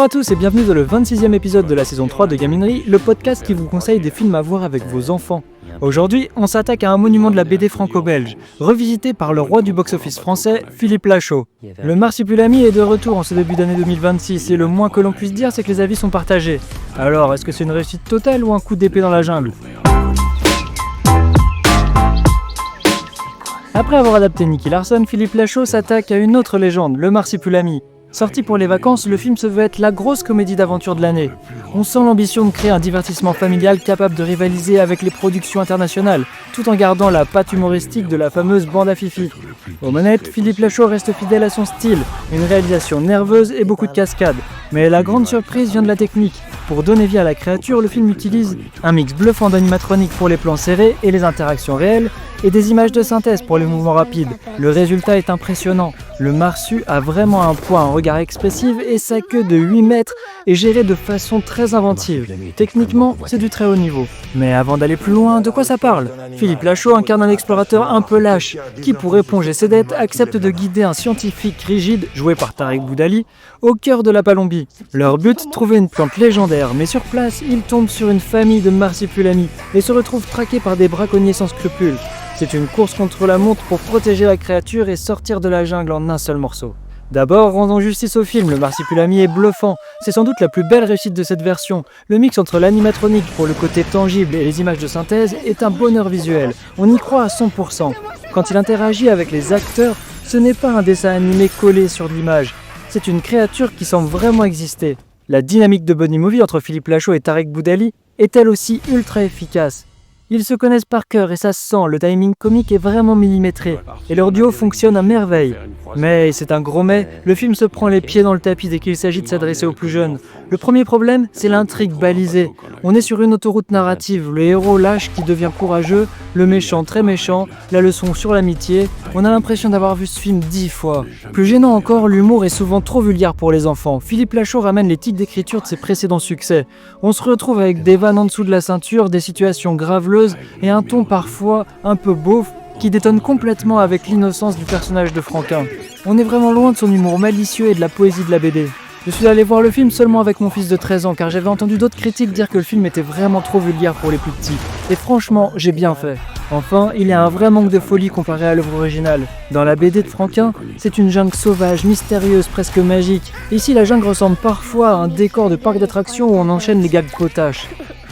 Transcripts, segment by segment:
Bonjour à tous et bienvenue dans le 26e épisode de la saison 3 de Gaminerie, le podcast qui vous conseille des films à voir avec vos enfants. Aujourd'hui, on s'attaque à un monument de la BD franco-belge, revisité par le roi du box-office français, Philippe Lachaud. Le Marsupilami est de retour en ce début d'année 2026 et le moins que l'on puisse dire, c'est que les avis sont partagés. Alors, est-ce que c'est une réussite totale ou un coup d'épée dans la jungle ? Après avoir adapté Nicky Larson, Philippe Lachaud s'attaque à une autre légende, le Marsupilami. Sorti pour les vacances, le film se veut être la grosse comédie d'aventure de l'année. On sent l'ambition de créer un divertissement familial capable de rivaliser avec les productions internationales, tout en gardant la patte humoristique de la fameuse bande à Fifi. Aux manettes, Philippe Lachaud reste fidèle à son style, une réalisation nerveuse et beaucoup de cascades. Mais la grande surprise vient de la technique. Pour donner vie à la créature, le film utilise un mix bluffant d'animatronique pour les plans serrés et les interactions réelles, et des images de synthèse pour les mouvements rapides. Le résultat est impressionnant. Le Marsu a vraiment un poids, un regard expressif et sa queue de 8 mètres est gérée de façon très inventive. Techniquement, c'est du très haut niveau. Mais avant d'aller plus loin, de quoi ça parle ? Philippe Lachaud incarne un explorateur un peu lâche, qui pour éponger ses dettes accepte de guider un scientifique rigide, joué par Tarek Boudali, au cœur de la Palombie. Leur but, trouver une plante légendaire, mais sur place, ils tombent sur une famille de marsupilami et se retrouvent traqués par des braconniers sans scrupules. C'est une course contre la montre pour protéger la créature et sortir de la jungle en un seul morceau. D'abord, rendons justice au film, le Marsupilami est bluffant. C'est sans doute la plus belle réussite de cette version. Le mix entre l'animatronique pour le côté tangible et les images de synthèse est un bonheur visuel. On y croit à 100%. Quand il interagit avec les acteurs, ce n'est pas un dessin animé collé sur l'image. C'est une créature qui semble vraiment exister. La dynamique de Buddy Movie entre Philippe Lachaud et Tarek Boudali est elle aussi ultra efficace. Ils se connaissent par cœur et ça se sent, le timing comique est vraiment millimétré et leur duo fonctionne à merveille. Mais, c'est un gros mais, le film se prend les pieds dans le tapis dès qu'il s'agit de s'adresser aux plus jeunes. Le premier problème, c'est l'intrigue balisée. On est sur une autoroute narrative, le héros lâche qui devient courageux, le méchant très méchant, la leçon sur l'amitié, on a l'impression d'avoir vu ce film 10 fois. Plus gênant encore, l'humour est souvent trop vulgaire pour les enfants. Philippe Lachaud ramène les tics d'écriture de ses précédents succès. On se retrouve avec des vannes en dessous de la ceinture, des situations graveleuses, et un ton parfois un peu beauf qui détonne complètement avec l'innocence du personnage de Franquin. On est vraiment loin de son humour malicieux et de la poésie de la BD. Je suis allé voir le film seulement avec mon fils de 13 ans car j'avais entendu d'autres critiques dire que le film était vraiment trop vulgaire pour les plus petits. Et franchement, j'ai bien fait. Enfin, il y a un vrai manque de folie comparé à l'œuvre originale. Dans la BD de Franquin, c'est une jungle sauvage, mystérieuse, presque magique. Ici, la jungle ressemble parfois à un décor de parc d'attractions où on enchaîne les gags potaches.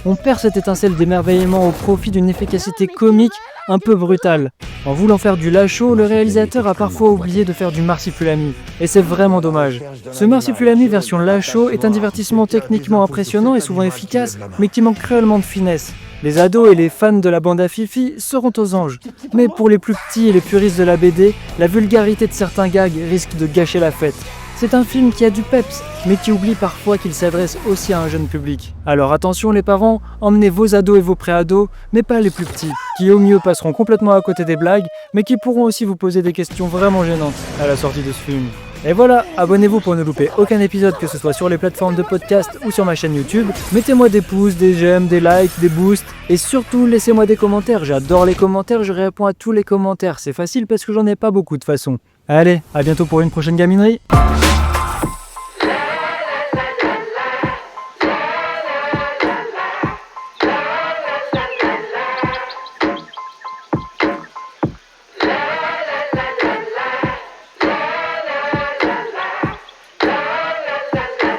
On perd cette étincelle d'émerveillement au profit d'une efficacité comique un peu brutale. En voulant faire du Lachaud, le réalisateur a parfois oublié de faire du Marsupilami. Et c'est vraiment dommage. Ce Marsupilami version Lachaud est un divertissement techniquement impressionnant et souvent efficace, mais qui manque cruellement de finesse. Les ados et les fans de la bande à Fifi seront aux anges. Mais pour les plus petits et les puristes de la BD, la vulgarité de certains gags risque de gâcher la fête. C'est un film qui a du peps, mais qui oublie parfois qu'il s'adresse aussi à un jeune public. Alors attention les parents, emmenez vos ados et vos pré-ados, mais pas les plus petits, qui au mieux passeront complètement à côté des blagues, mais qui pourront aussi vous poser des questions vraiment gênantes à la sortie de ce film. Et voilà, abonnez-vous pour ne louper aucun épisode, que ce soit sur les plateformes de podcast ou sur ma chaîne YouTube. Mettez-moi des pouces, des j'aime, des likes, des boosts, et surtout laissez-moi des commentaires. J'adore les commentaires, je réponds à tous les commentaires. C'est facile parce que j'en ai pas beaucoup de toute façon. Allez, à bientôt pour une prochaine gaminerie.